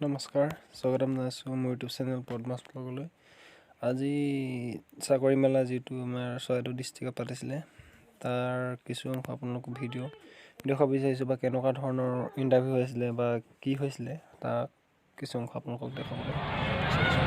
নমস্কাৰ স্বাগতম জনাইছোঁ মোৰ ইউটিউব চেনেল পদ্মাছ ব্লগলৈ। আজি চাকৰি মেলা যিটো আমাৰ চৰাইদেউ ডিষ্ট্ৰিক্টত পাতিছিলে তাৰ কিছু অংশ আপোনালোকক ভিডিঅ' দেখাব বিচাৰিছোঁ বা কেনেকুৱা ধৰণৰ ইণ্টাৰভিউ হৈছিলে বা কি হৈছিলে তাক কিছু অংশ আপোনালোকক দেখাবলৈ বিচাৰিছোঁ।